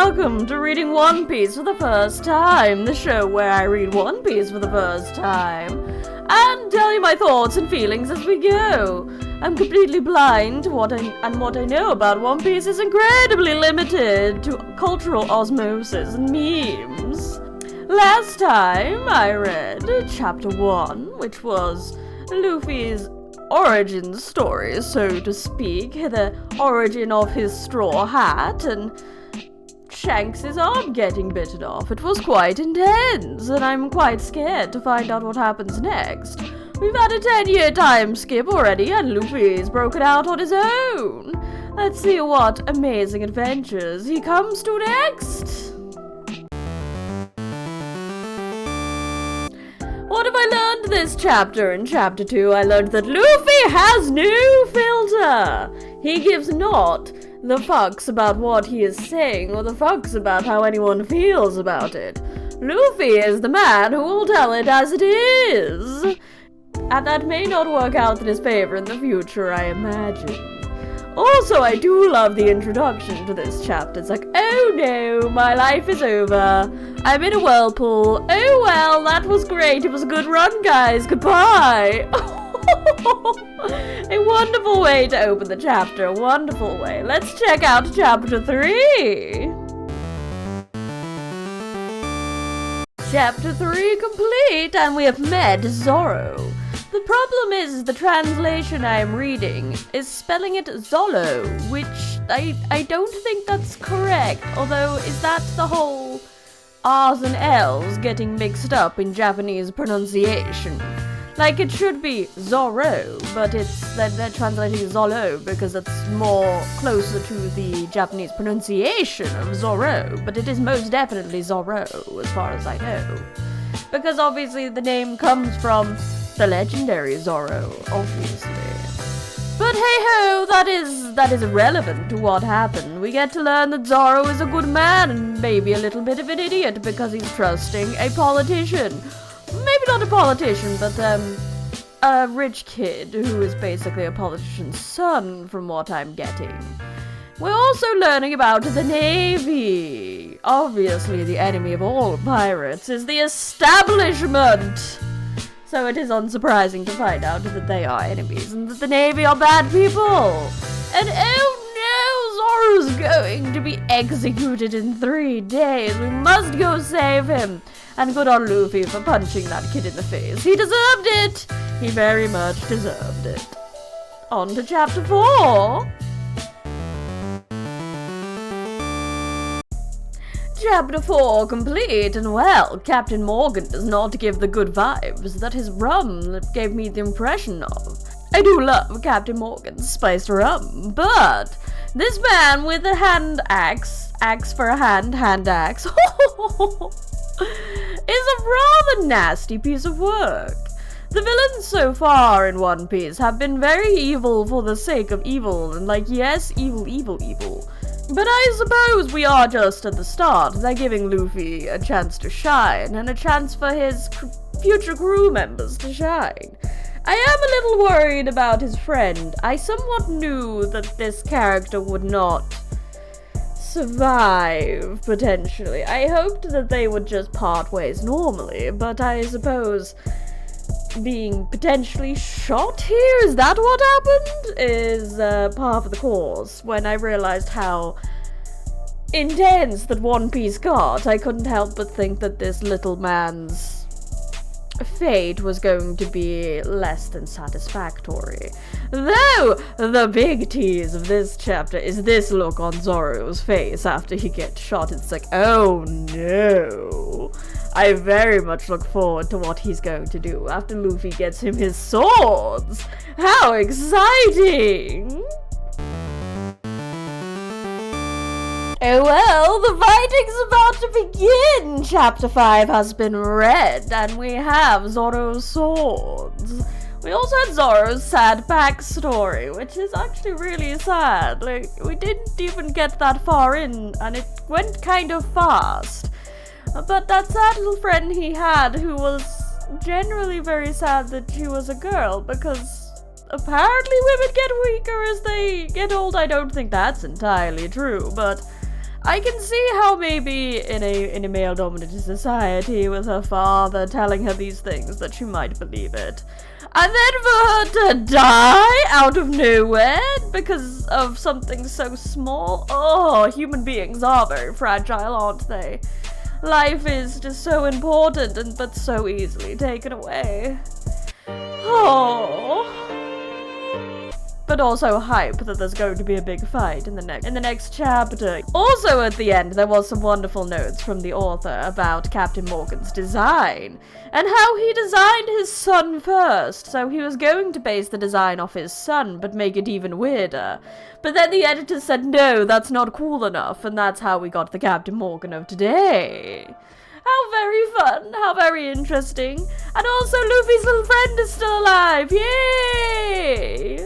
welcome to Reading One Piece for the first time, the show where I read One Piece for the first time, and tell you my thoughts and feelings as we go. I'm completely blind to what I know about One Piece is incredibly limited to cultural osmosis and memes. Last time I read Chapter 1, which was Luffy's origin story, so to speak, the origin of his straw hat and Shanks' arm getting bitten off. It was quite intense, and I'm quite scared to find out what happens next. We've had a 10-year time skip already, and Luffy's broken out on his own. Let's see what amazing adventures he comes to next. What have I learned this chapter? In Chapter 2, I learned that Luffy has no filter. He gives not the fucks about what he is saying or the fucks about how anyone feels about it. Luffy is the man who will tell it as it is. And that may not work out in his favor in the future, I imagine. Also, I do love the introduction to this chapter. It's like, oh no, my life is over. I'm in a whirlpool. Oh well, that was great. It was a good run, guys. Goodbye. A wonderful way to open the chapter. A wonderful way. Let's check out Chapter 3. Chapter 3 complete, and we have met Zoro. The problem is the translation I am reading is spelling it Zolo, which I don't think that's correct, although is that the whole R's and L's getting mixed up in Japanese pronunciation? Like, it should be Zoro, but they're translating Zolo because it's more closer to the Japanese pronunciation of Zoro, but it is most definitely Zoro, as far as I know. Because obviously the name comes from the legendary Zoro, obviously. But hey-ho, that is irrelevant to what happened. We get to learn that Zoro is a good man and maybe a little bit of an idiot because he's trusting a politician. Maybe not a politician, but a rich kid who is basically a politician's son, from what I'm getting. We're also learning about the Navy. Obviously, the enemy of all pirates is the establishment. So it is unsurprising to find out that they are enemies and that the Navy are bad people. And oh no, Zoro's going to be executed in 3 days. We must go save him. And good on Luffy for punching that kid in the face. He deserved it. He very much deserved it. On to Chapter 4. Chapter 4 complete, and well, Captain Morgan does not give the good vibes that his rum gave me the impression of. I do love Captain Morgan's spiced rum, but this man with a hand axe for a hand axe, is a rather nasty piece of work. The villains so far in One Piece have been very evil for the sake of evil, and like, yes, evil. But I suppose we are just at the start. They're giving Luffy a chance to shine, and a chance for his future crew members to shine. I am a little worried about his friend. I somewhat knew that this character would not survive, potentially. I hoped that they would just part ways normally, but I suppose being potentially shot here, is that what happened? Is part of the course. When I realized how intense that One Piece got, I couldn't help but think that this little man's fate was going to be less than satisfactory. Though, the big tease of this chapter is this look on Zoro's face after he gets shot. It's like, oh no. I very much look forward to what he's going to do after Luffy gets him his swords. How exciting! Oh well, the fighting's about to begin! Chapter 5 has been read, and we have Zoro's swords. We also had Zoro's sad backstory, which is actually really sad. Like, we didn't even get that far in, and it went kind of fast. But that sad little friend he had, who was generally very sad that she was a girl, because apparently women get weaker as they get old. I don't think that's entirely true, but I can see how maybe in a male-dominated society with her father telling her these things that she might believe it. And then for her to die out of nowhere because of something so small. Oh, human beings are very fragile, aren't they? Life is just so important but so easily taken away. Oh. But also hype that there's going to be a big fight in the next chapter. Also at the end, there was some wonderful notes from the author about Captain Morgan's design, and how he designed his son first, so he was going to base the design off his son, but make it even weirder. But then the editor said, no, that's not cool enough, and that's how we got the Captain Morgan of today. How very fun, how very interesting. And also Luffy's little friend is still alive, yay!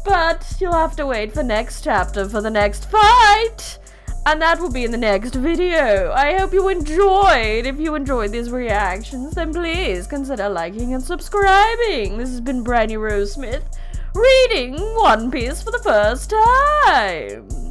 But you'll have to wait for next chapter for the next fight! And that will be in the next video. I hope you enjoyed. If you enjoyed these reactions, then please consider liking and subscribing. This has been Briny Rose Smith, reading One Piece for the first time.